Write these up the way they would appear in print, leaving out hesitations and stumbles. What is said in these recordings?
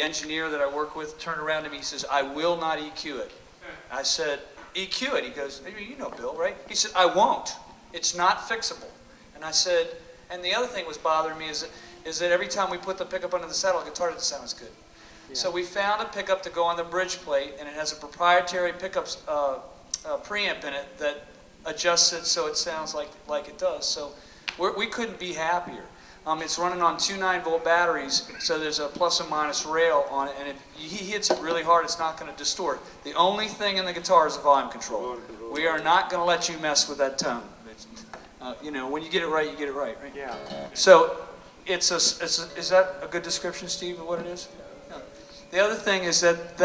the engineer that I work with turned around to me, he says, I will not EQ it. I said, EQ it? He goes, you know Bill, right? He said, I won't. It's not fixable. And I said, and the other thing was bothering me is that every time we put the pickup under the saddle, the guitar doesn't sound as good. Yeah. So we found a pickup to go on the bridge plate, and it has a proprietary pickups preamp in it that adjusts it so it sounds like it does. So we couldn't be happier. It's running on 2 9-volt batteries, so there's a plus and minus rail on it, and if he hits it really hard, it's not going to distort. The only thing in the guitar is the volume control. We are not going to let you mess with that tone. You know, when you get it right, you get it right, right? Yeah. So is that a good description, Steve, of what it is? Yeah. The other thing is that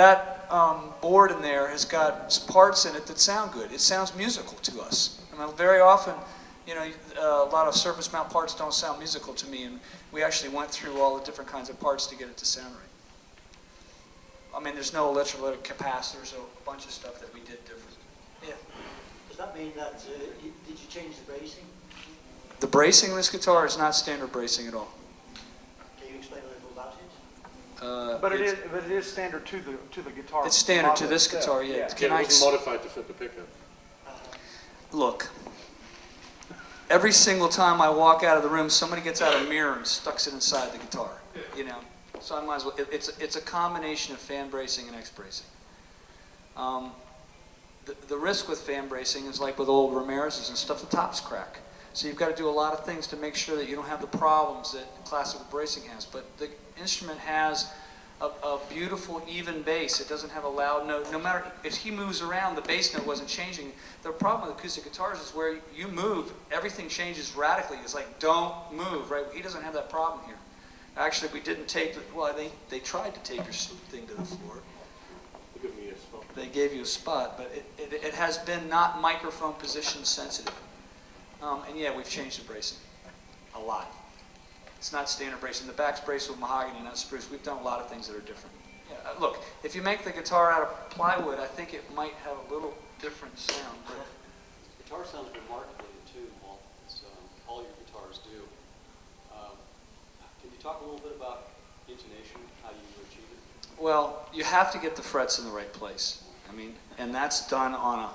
board in there has got parts in it that sound good. It sounds musical to us. I mean, very often, you know, a lot of surface mount parts don't sound musical to me, and we actually went through all the different kinds of parts to get it to sound right. I mean, there's no electrolytic capacitors, so a bunch of stuff that we did different. Yeah. Does that mean that, did you change the bracing? The bracing in this guitar is not standard bracing at all. Can you explain a little about it? But it is standard to the guitar. It's standard to this guitar, yeah. It wasn't modified to fit the pickup. Look, every single time I walk out of the room, somebody gets out a mirror and stucks it inside the guitar. You know, so I might as well. It's a combination of fan bracing and X bracing. The risk with fan bracing is like with old Ramirez's and stuff, the tops crack. So you've got to do a lot of things to make sure that you don't have the problems that classical bracing has. But the instrument has a beautiful, even bass. It doesn't have a loud note. No matter if he moves around, the bass note wasn't changing. The problem with acoustic guitars is where you move, everything changes radically. It's like, don't move, right? He doesn't have that problem here. Actually, we didn't tape it. Well, they tried to tape your thing to the floor. They gave you a spot, but it has been not microphone position sensitive. And yeah, we've changed the bracing a lot. It's not standard bracing. The back's braced with mahogany, not spruce. We've done a lot of things that are different. Yeah, look, if you make the guitar out of plywood, I think it might have a little different sound. But the guitar sounds remarkably in tune, Walt, as all your guitars do. Can you talk a little bit about intonation, how you achieve it? Well, you have to get the frets in the right place. I mean, and that's done on a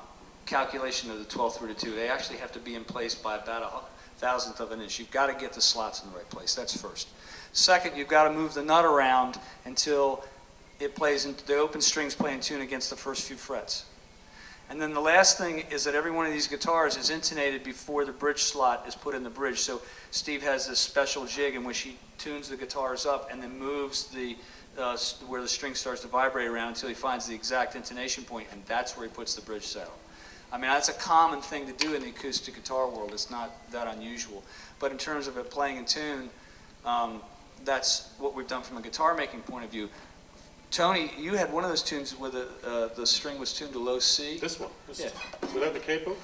calculation of the 12th root of 2. They actually have to be in place by about 1/1000th of an inch. You've got to get the slots in the right place. That's first. Second, you've got to move the nut around until it plays in, the open strings play in tune against the first few frets. And then the last thing is that every one of these guitars is intonated before the bridge slot is put in the bridge. So Steve has this special jig in which he tunes the guitars up and then moves the where the string starts to vibrate around until he finds the exact intonation point, and that's where he puts the bridge saddle. I mean, that's a common thing to do in the acoustic guitar world. It's not that unusual. But in terms of it playing in tune, that's what we've done from a guitar making point of view. Tony, you had one of those tunes where the string was tuned to low C. This one? Yeah. Without the capo?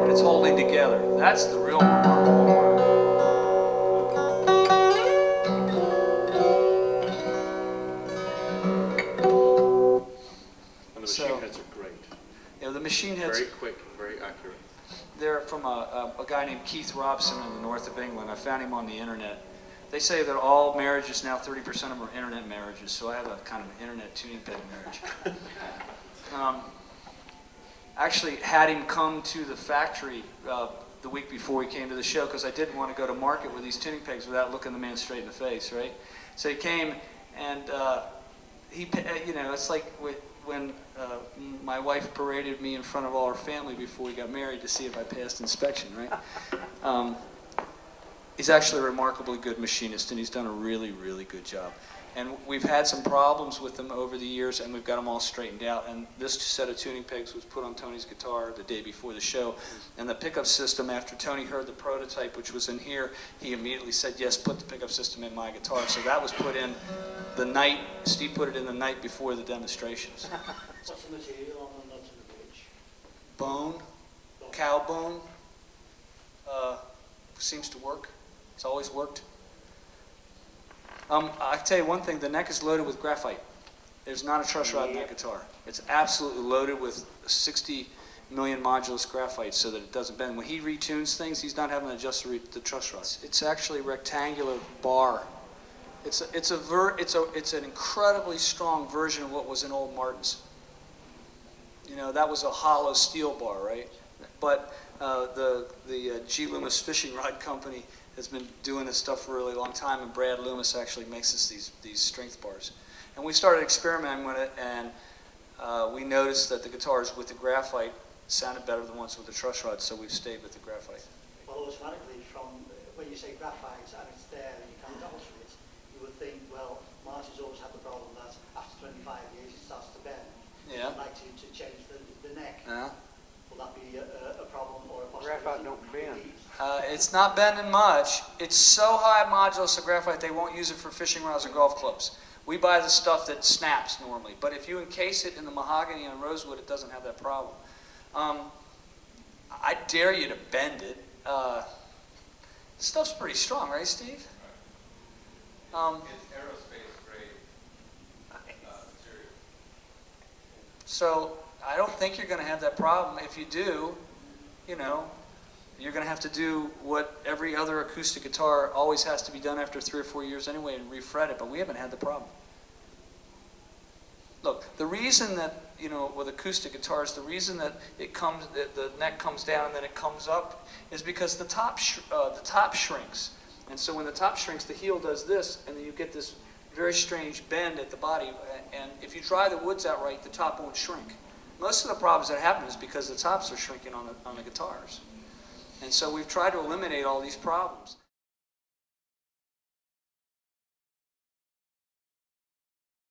And it's holding together. That's the real remarkable part. And the machine heads are great. Yeah, the machine heads. Very quick and very accurate. They're from a guy named Keith Robson in the north of England. I found him on the internet. They say that all marriages now, 30% of them are internet marriages, so I have a kind of an internet tuning peg marriage. Actually had him come to the factory the week before he came to the show because I didn't want to go to market with these tuning pegs without looking the man straight in the face, right? So he came and he, you know, it's like when my wife paraded me in front of all her family before we got married to see if I passed inspection, right? He's actually a remarkably good machinist, and he's done a really, really good job. And we've had some problems with them over the years, and we've got them all straightened out. And this set of tuning pegs was put on Tony's guitar the day before the show. And the pickup system, after Tony heard the prototype, which was in here, he immediately said, yes, put the pickup system in my guitar. So that was put in the night, Steve put it in the night before the demonstrations. What's the material on the nuts and the bridge? Bone, cow bone, seems to work. It's always worked. I tell you one thing, the neck is loaded with graphite. There's not a truss rod in that guitar. It's absolutely loaded with 60 million modulus graphite so that it doesn't bend. When he retunes things, he's not having to adjust the truss rod. It's actually a rectangular bar. It's an incredibly strong version of what was in old Martins. You know, that was a hollow steel bar, right? But the G. Loomis Fishing Rod Company has been doing this stuff for a really long time, and Brad Loomis actually makes us these strength bars. And we started experimenting with it, and we noticed that the guitars with the graphite sounded better than the ones with the truss rod, so we've stayed with the graphite. Well, automatically, from when you say graphite and it's there and you can't alter it, you would think, well, Martin's always had the problem that after 25 years it starts to bend. Yeah. You'd like to change the neck. Yeah. Will that be a problem or a possibility? Graphite don't bend. It's not bending much. It's so high modulus of graphite they won't use it for fishing rods or golf clubs. We buy the stuff that snaps normally, but if you encase it in the mahogany and rosewood, it doesn't have that problem. I dare you to bend it. Stuff's pretty strong, right, Steve? It's aerospace grade material. So I don't think you're going to have that problem. If you do, you know, you're going to have to do what every other acoustic guitar always has to be done after 3 or 4 years anyway and refret it, but we haven't had the problem. Look, the reason that, you know, with acoustic guitars, the reason that the neck comes down and then it comes up is because the top shrinks. And so when the top shrinks, the heel does this, and then you get this very strange bend at the body. And if you dry the woods out right, the top won't shrink. Most of the problems that happen is because the tops are shrinking on the guitars. And so we've tried to eliminate all these problems.